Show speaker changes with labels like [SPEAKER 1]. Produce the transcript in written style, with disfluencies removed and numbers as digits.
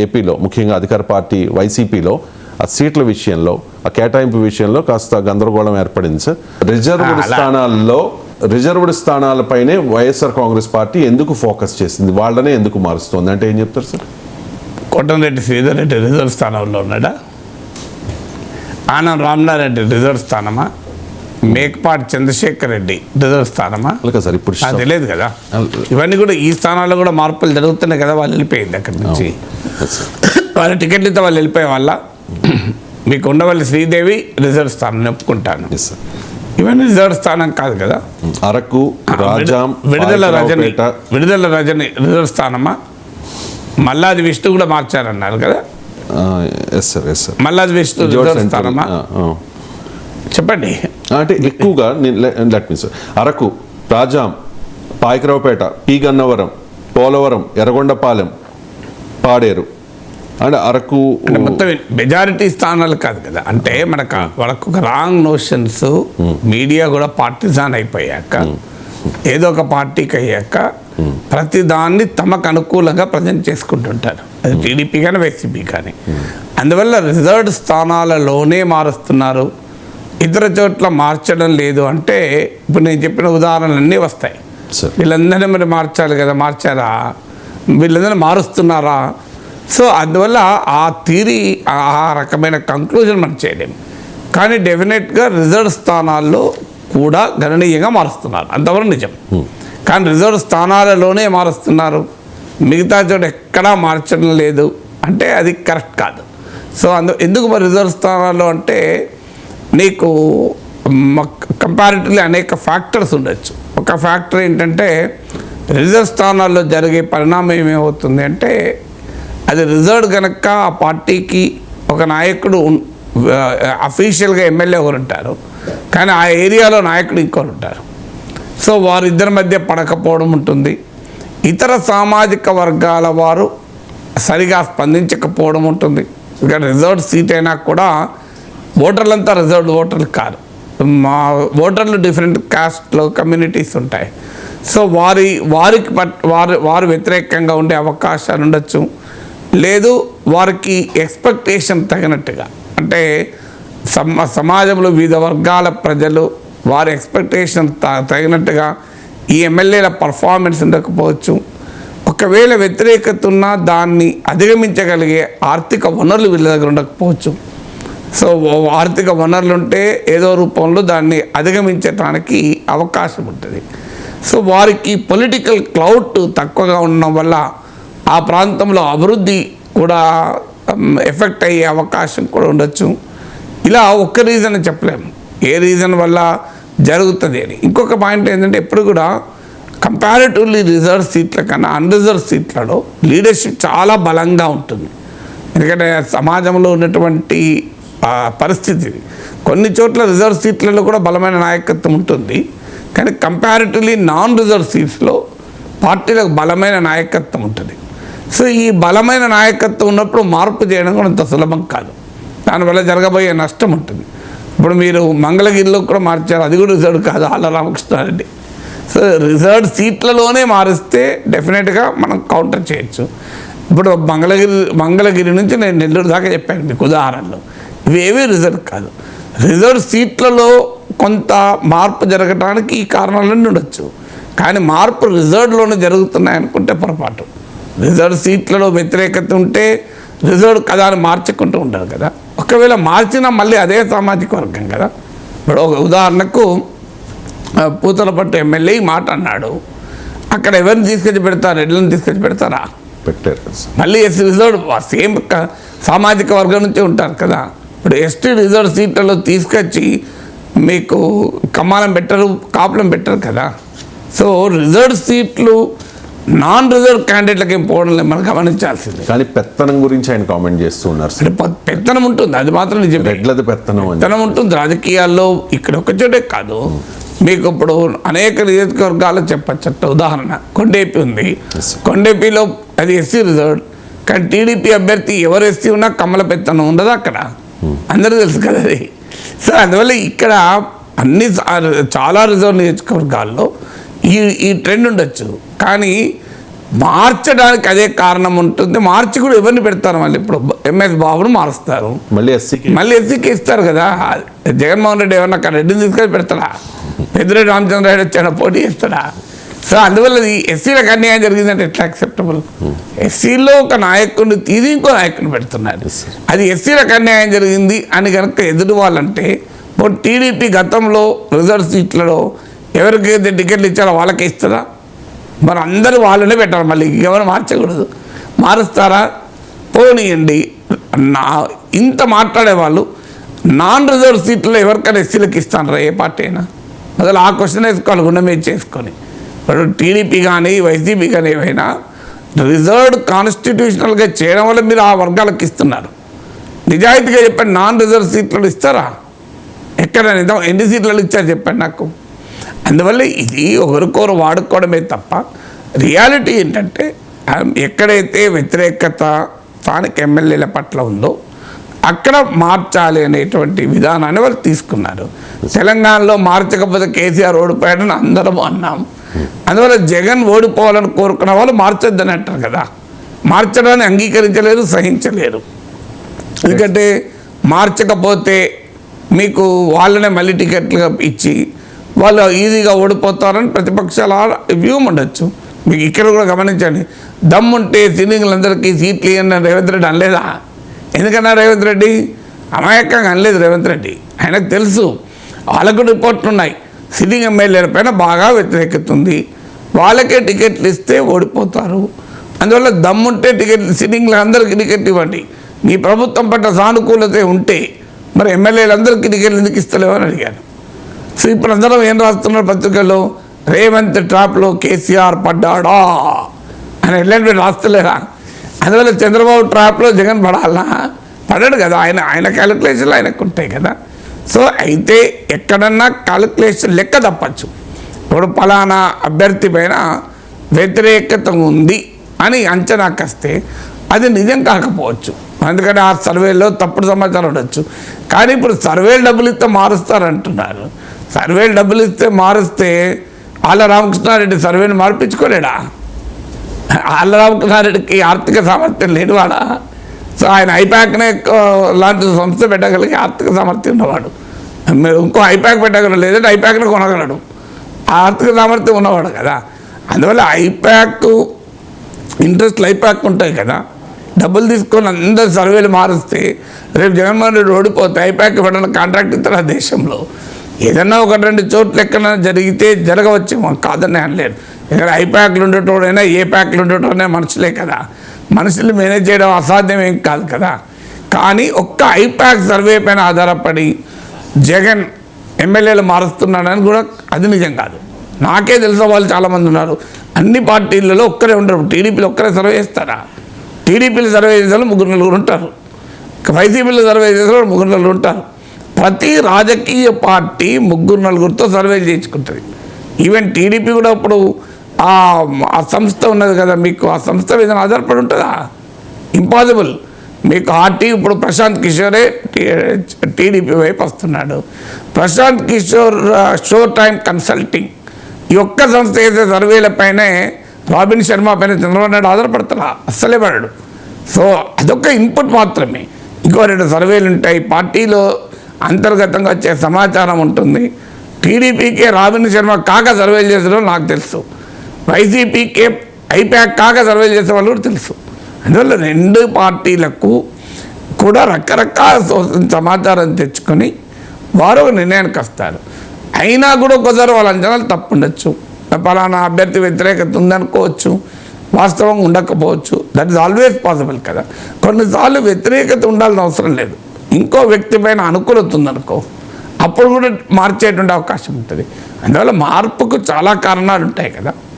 [SPEAKER 1] ఏపీలో ముఖ్యంగా అధికార పార్టీ వైసీపీలో ఆ సీట్ల విషయంలో, ఆ కేటాయింపు విషయంలో కాస్త గందరగోళం ఏర్పడింది సార్. రిజర్వ్డ్ స్థానాలపైనే వైఎస్ఆర్ కాంగ్రెస్ పార్టీ ఎందుకు ఫోకస్ చేసింది, వాళ్ళనే ఎందుకు మారుస్తుంది అంటే ఏం చెప్తారు సార్?
[SPEAKER 2] కోటంరెడ్డి శ్రీధర్ రెడ్డి రిజర్వ్ స్థానంలో ఉన్నాడా? ఆనం రామనారెడ్డి రిజర్వ్ స్థానమా? మేకపాటి చంద్రశేఖర్ రెడ్డి రిజర్వ్ స్థానమా?
[SPEAKER 1] సార్ ఇప్పుడు
[SPEAKER 2] అది తెలియదు కదా. ఇవన్నీ కూడా ఈ స్థానాల్లో కూడా మార్పులు జరుగుతున్నాయి కదా. వాళ్ళు వెళ్ళిపోయింది అక్కడి నుంచి, వాళ్ళ టికెట్లతో వాళ్ళు వెళ్ళిపోయే వల్ల మీకు ఉండవల్లి శ్రీదేవి రిజర్వ్ స్థానం ఒప్పుకుంటాను. ఇవన్నీ రిజర్వ్ స్థానం కాదు కదా.
[SPEAKER 1] అరకు, రాజాం,
[SPEAKER 2] విడుదల రజని రిజర్వ్ స్థానమా? మల్లాది విష్ణు కూడా మార్చారన్నారు కదా. మల్లాది విష్ణు రిజర్వ్ స్థానమా? చెప్పండి.
[SPEAKER 1] అంటే ఎక్కువగా అరకు, రాజాం, పాయకరావుపేట, పి గన్నవరం, పోలవరం, ఎర్రగొండపాలెం, పాడేరు అంటే అరకు
[SPEAKER 2] మొత్తం మెజారిటీ స్థానాలు కాదు కదా. అంటే వాళ్ళకు ఒక రాంగ్ నోషన్స్, మీడియా కూడా పార్టిజాన్ అయిపోయాక, ఏదో ఒక పార్టీకి అయ్యాక ప్రతిదాన్ని తమకు అనుకూలంగా ప్రజెంట్ చేసుకుంటుంటారు. అది టీడీపీ కానీ వైసీపీ కానీ. అందువల్ల రిజర్వ్డ్ స్థానాలలోనే మారుస్తున్నారు, ఇతర చోట్ల మార్చడం లేదు అంటే ఇప్పుడు నేను చెప్పిన ఉదాహరణలన్నీ వస్తాయి. వీళ్ళందరినీ మరి మార్చాలి కదా, మార్చారా? వీళ్ళందరినీ మారుస్తున్నారా? సో అందువల్ల ఆ థియరీ, ఆ రకమైన కంక్లూజన్ మనం చేయలేము. కానీ డెఫినెట్గా రిజర్వ్ స్థానాల్లో కూడా గణనీయంగా మారుస్తున్నారు, అంతవరకు నిజం. కానీ రిజర్వ్ స్థానాలలోనే మారుస్తున్నారు, మిగతా చోట ఎక్కడా మార్చడం లేదు అంటే అది కరెక్ట్ కాదు. సో ఎందుకు మరి రిజర్వ్ స్థానాల్లో అంటే నీకు కంపారిటివ్లీ అనేక ఫ్యాక్టర్స్ ఉండొచ్చు. ఒక ఫ్యాక్టర్ ఏంటంటే రిజర్వ్ స్థానాల్లో జరిగే పరిణామం ఏమవుతుంది అంటే, అది రిజర్వ్ కనుక ఆ పార్టీకి ఒక నాయకుడు అఫీషియల్గా ఎమ్మెల్యే ఒకరు ఉంటారు, కానీ ఆ ఏరియాలో నాయకుడు ఇంకొకరు ఉంటారు. సో వారిద్దరి మధ్య పడకపోవడం ఉంటుంది. ఇతర సామాజిక వర్గాల వారు సరిగా స్పందించకపోవడం ఉంటుంది. ఇక్కడ రిజర్వ్డ్ సీట్ అయినా కూడా ఓటర్లంతా రిజర్వ్డ్ ఓటర్లు కాదు, మా ఓటర్లు డిఫరెంట్ కాస్ట్లో కమ్యూనిటీస్ ఉంటాయి. సో వారు వ్యతిరేకంగా ఉండే అవకాశాలు ఉండొచ్చు. లేదు వారికి ఎక్స్పెక్టేషన్ తగినట్టుగా, అంటే సమాజంలో వివిధ వర్గాల ప్రజలు వారి ఎక్స్పెక్టేషన్ తగినట్టుగా ఈ ఎమ్మెల్యేల పర్ఫార్మెన్స్ ఉండకపోవచ్చు. ఒకవేళ వ్యతిరేకత ఉన్నా దాన్ని అధిగమించగలిగే ఆర్థిక వనరులు వీళ్ళ దగ్గర ఉండకపోవచ్చు. సో ఆర్థిక వనరులు ఉంటే ఏదో రూపంలో దాన్ని అధిగమించడానికి అవకాశం ఉంటుంది. సో వారికి పొలిటికల్ క్లౌడ్ తక్కువగా ఉండడం వల్ల ఆ ప్రాంతంలో అభివృద్ధి కూడా ఎఫెక్ట్ అయ్యే అవకాశం కూడా ఉండొచ్చు. ఇలా ఒక్క రీజన్ చెప్పలేము, ఏ రీజన్ వల్ల జరుగుతుంది అని. ఇంకొక పాయింట్ ఏంటంటే, ఎప్పుడు కూడా కంపారిటివ్లీ రిజర్వ్ సీట్ల కన్నా అన్రిజర్వ్ సీట్లలో లీడర్షిప్ చాలా బలంగా ఉంటుంది. ఎందుకంటే సమాజంలో ఉన్నటువంటి పరిస్థితి, కొన్ని చోట్ల రిజర్వ్ సీట్లలో కూడా బలమైన నాయకత్వం ఉంటుంది, కానీ కంపారిటివ్లీ నాన్ రిజర్వ్ సీట్స్లో పార్టీలకు బలమైన నాయకత్వం ఉంటుంది. సో ఈ బలమైన నాయకత్వం ఉన్నప్పుడు మార్పు చేయడం కూడా అంత సులభం కాదు, దానివల్ల జరగబోయే నష్టం ఉంటుంది. ఇప్పుడు మీరు మంగళగిరిలో కూడా మార్చారు, అది కూడా రిజర్వ్ కాదు, ఆళ్ళ రామకృష్ణారెడ్డి. సో రిజర్వ్ సీట్లలోనే మారిస్తే డెఫినెట్గా మనం కౌంటర్ చేయొచ్చు. ఇప్పుడు మంగళగిరి నుంచి నేను నెల్లూరు దాకా చెప్పాను మీకు ఉదాహరణలు, ఇవేవీ రిజర్వ్ కాదు. రిజర్వ్ సీట్లలో కొంత మార్పు జరగడానికి ఈ కారణాలన్నీ ఉండొచ్చు, కానీ మార్పు రిజర్వ్లోనే జరుగుతున్నాయి అనుకుంటే పొరపాటు. రిజర్వ్ సీట్లలో వ్యతిరేకత ఉంటే రిజర్వ్ కదా అని మార్చుకుంటూ ఉంటారు కదా. ఒకవేళ మార్చినా మళ్ళీ అదే సామాజిక వర్గం కదా. ఇప్పుడు ఒక ఉదాహరణకు పూతలపట్టు ఎమ్మెల్యే మాట అన్నాడు, అక్కడ ఎవరిని తీసుకొచ్చి పెడతారు, రెడ్లను తీసుకొచ్చి పెడతారా? పెట్టారు. మళ్ళీ ఎస్సీ రిజర్వ్ సేమ్ సామాజిక వర్గం నుంచే ఉంటారు కదా. ఇప్పుడు ఎస్టీ రిజర్వ్ సీట్లలో తీసుకొచ్చి మీకు కమ్మాలం పెట్టరు, కాపులం పెట్టరు కదా. సో రిజర్వ్ సీట్లు నాన్ రిజర్వ్ క్యాండిడేట్లకి ఏం పోవడం లేదు, మనం గమనించాల్సింది.
[SPEAKER 1] కానీ పెత్తనం గురించి ఆయన కామెంట్ చేస్తూ ఉన్నారు.
[SPEAKER 2] పెత్తనం ఉంటుంది, అది మాత్రం నిజం. పెత్తనం ఉంటుంది రాజకీయాల్లో, ఇక్కడ ఒక చోటే కాదు. మీకు ఇప్పుడు అనేక నియోజకవర్గాలు చెప్పచ్చట. ఉదాహరణ కొండేపి ఉంది, కొండేపిలో అది ఎస్సీ రిజర్వ్, కానీ టీడీపీ అభ్యర్థి ఎవరు ఎస్సీ ఉన్నా కమ్మల పెత్తనం ఉండదు అక్కడ, అందరూ తెలుసు కదా అది. సో అందువల్ల ఇక్కడ చాలా రిజర్వ్ నియోజకవర్గాల్లో ఈ ట్రెండ్ ఉండొచ్చు. కానీ మార్చడానికి అదే కారణం ఉంటుంది. మార్చి కూడా ఎవరిని పెడతారు మళ్ళీ? ఇప్పుడు ఎంఎస్ బాబును మారుస్తారు,
[SPEAKER 1] మళ్ళీ
[SPEAKER 2] ఎస్సీకి ఇస్తారు కదా. జగన్మోహన్ రెడ్డి ఏమన్నా అక్కడ రెడ్డిని తీసుకొని పెడతాడా? పెద్దిరెడ్డి రామచంద్రారెడ్డి వచ్చాడు పోటీ చేస్తాడా? సో అందువల్ల ఈ ఎస్సీలకు అన్యాయం జరిగిందంటే ఎట్లా యాక్సెప్టబుల్? ఎస్సీలో ఒక నాయకుడిని తీసి ఇంకో నాయకుడిని పెడుతున్నారు. అది ఎస్సీలకు అన్యాయం జరిగింది అని కనుక ఎదురు వాళ్ళంటే, ఇప్పుడు టీడీపీ గతంలో రిజర్వ్ సీట్లలో ఎవరికైతే టికెట్లు ఇచ్చారో వాళ్ళకే ఇస్తుందా? మరి అందరూ వాళ్ళనే పెట్టాలి, మళ్ళీ ఎవరు మార్చకూడదు. మారుస్తారా? పోనీయండి. ఇంత మాట్లాడేవాళ్ళు నాన్ రిజర్వ్ సీట్లో ఎవరికైనా ఎస్సీలకు ఇస్తానరా ఏ పార్టీ అయినా? అసలు ఆ క్వశ్చన్ వేసుకోవాలి గుండె మీద చేసుకొని. ఇప్పుడు టీడీపీ కానీ వైసీపీ కానీ ఏవైనా రిజర్వ్డ్ కాన్స్టిట్యూషనల్గా చేయడం వల్ల మీరు ఆ వర్గాలకు ఇస్తున్నారు. నిజాయితీగా చెప్పండి, నాన్ రిజర్వ్ సీట్లలో ఇస్తారా? ఎక్కడ ఎన్ని సీట్లలో ఇచ్చారు చెప్పండి నాకు. అందువల్ల ఇది ఒకరికొకరు వాడుకోవడమే తప్ప రియాలిటీ ఏంటంటే ఎక్కడైతే వ్యతిరేకత స్థానిక ఎమ్మెల్యేల పట్ల ఉందో అక్కడ మార్చాలి అనేటువంటి విధానాన్ని వాళ్ళు తీసుకున్నారు. తెలంగాణలో మార్చకపోతే కేసీఆర్ ఓడిపోయాడని అందరం అన్నాం. అందువల్ల జగన్ ఓడిపోవాలని కోరుకున్న వాళ్ళు మార్చొద్దని అంటారు కదా. మార్చడాన్ని అంగీకరించలేరు, సహించలేరు. ఎందుకంటే మార్చకపోతే మీకు వాళ్ళనే మళ్ళీ టికెట్లుగా ఇచ్చి వాళ్ళు ఈజీగా ఓడిపోతారని ప్రతిపక్షాల వ్యూ ఉండొచ్చు. మీకు ఇక్కడ కూడా గమనించండి, దమ్ముంటే సిట్టింగ్లందరికీ సీట్లు ఇవ్వండి రేవంత్ రెడ్డి అనలేదా? ఎందుకన్నా రేవంత్ రెడ్డి అమాయకంగా అనలేదు. రేవంత్ రెడ్డి ఆయనకు తెలుసు, వాళ్ళకు రిపోర్ట్లు ఉన్నాయి, సిట్టింగ్ ఎమ్మెల్యేల పైన బాగా వ్యతిరేకత ఉంది, వాళ్ళకే టికెట్లు ఇస్తే ఓడిపోతారు. అందువల్ల దమ్ముంటే టికెట్లు సిట్టింగ్లో అందరికీ టికెట్ ఇవ్వండి. మీ ప్రభుత్వం పట్ల సానుకూలత ఉంటే మరి ఎమ్మెల్యేలందరికీ టికెట్లు ఎందుకు ఇస్తలేవు అని అడిగాను. సో ఇప్పుడు అందరం ఏం రాస్తున్నారు పత్రికల్లో? రేవంత్ ట్రాప్లో కేసీఆర్ పడ్డాడా అని ఎల్లంటి రాస్తలేరా? అందువల్ల చంద్రబాబు ట్రాప్లో జగన్ పడాలా? పడాడు కదా. ఆయన క్యాలిక్యులేషన్లు ఆయనకు ఉంటాయి కదా. సో అయితే ఎక్కడన్నా క్యాలిక్యులేషన్ లెక్క తప్పచ్చు. ఇప్పుడు ఫలానా అభ్యర్థి పైన వ్యతిరేకత ఉంది అని అంచనాకు వస్తే అది నిజం కాకపోవచ్చు, ఎందుకంటే ఆ సర్వేలో తప్పుడు సమాచారం ఉండొచ్చు. కానీ ఇప్పుడు సర్వేలు డబ్బులు ఇస్తే మారుస్తారంటున్నారు. సర్వేలు డబ్బులు ఇస్తే మారుస్తే ఆళ్ళ రామకృష్ణారెడ్డి సర్వేని మార్పించుకోలేడా? ఆళ్ళ రామకృష్ణారెడ్డికి ఆర్థిక సామర్థ్యం లేనివాడా? సో ఆయన ఐప్యాక్నే లాంటి సంస్థ పెట్టగలిగే ఆర్థిక సామర్థ్యం ఉన్నవాడు. మీరు ఇంకో ఐప్యాక్ పెట్టగలరు, లేదంటే ఐప్యాక్నే కొనగలడు. ఆ ఆర్థిక సామర్థ్యం ఉన్నవాడు కదా. అందువల్ల ఐప్యాక్ ఇంట్రెస్ట్లు ఐప్యాక్ ఉంటాయి కదా. డబ్బులు తీసుకొని అందరు సర్వేలు మారుస్తే రేపు జగన్మోహన్ రెడ్డి ఓడిపోతే ఐప్యాక్ ఇవ్వడానికి కాంట్రాక్ట్ ఇస్తారు. ఆ దేశంలో ఏదన్నా ఒకటి రెండు చోట్ల ఎక్కడైనా జరిగితే జరగవచ్చేమో, కాదని అనలేదు. ఇక్కడ ఐప్యాక్లు ఉండేటోడైనా ఏ ప్యాక్లు ఉండేటోడైనా మనుషులే కదా. మనుషులు మేనేజ్ చేయడం అసాధ్యం ఏం కాదు కదా. కానీ ఒక్క ఐప్యాక్ సర్వే పైన ఆధారపడి జగన్ ఎమ్మెల్యేలు మారుస్తున్నాడని కూడా అది నిజం కాదు. నాకే తెలిసిన వాళ్ళు చాలామంది ఉన్నారు. అన్ని పార్టీలలో ఒక్కరే ఉండరు. టీడీపీలో ఒక్కరే సర్వే చేస్తారా? టీడీపీలో సర్వే చేసే వాళ్ళు 3 ఉంటారు, వైసీపీలో సర్వే చేసే వాళ్ళు 3 ఉంటారు. ప్రతి రాజకీయ పార్టీ 3-4తో సర్వేలు చేయించుకుంటుంది. ఈవెన్ టీడీపీ కూడా ఇప్పుడు ఆ సంస్థ ఉన్నది కదా, మీకు ఆ సంస్థ మీద ఆధారపడి ఉంటుందా? ఇంపాసిబుల్. మీకు ఇప్పుడు ప్రశాంత్ కిషోరే టీడీపీ వైపు వస్తున్నాడు. Prashant Kishor show time consulting ఈ ఒక్క సంస్థ చేసే సర్వేలపైనే రాబిన్ శర్మ పైన చంద్రబాబు నాయుడు ఆధారపడతారా? అస్సలే పడాడు. సో అదొక ఇన్పుట్ మాత్రమే. ఇంకో 2 సర్వేలు ఉంటాయి. పార్టీలో అంతర్గతంగా వచ్చే సమాచారం ఉంటుంది. టీడీపీకే రాబిన్ శర్మ కాక సర్వేలు చేసేవాళ్ళు నాకు తెలుసు, వైసీపీకే ఐప్యాక్ కాక సర్వేలు చేసే వాళ్ళు కూడా తెలుసు. అందువల్ల 2 పార్టీలకు కూడా రకరకాల సమాచారం తెచ్చుకొని వారు ఒక నిర్ణయానికి వస్తారు. అయినా కూడా ఒకసారి వాళ్ళ అంచనాలు తప్పు ఉండొచ్చు. పలానా అభ్యర్థి వ్యతిరేకత ఉందనుకోవచ్చు, వాస్తవంగా ఉండకపోవచ్చు. దట్ ఈస్ ఆల్వేస్ పాసిబుల్ కదా. కొన్నిసార్లు వ్యతిరేకత ఉండాల్సిన అవసరం లేదు, ఇంకో వ్యక్తి పైన అనుకూలత ఉందనుకో, అప్పుడు కూడా మార్చేటువంటి అవకాశం ఉంటుంది. అందువల్ల మార్పుకు చాలా కారణాలు ఉంటాయి కదా.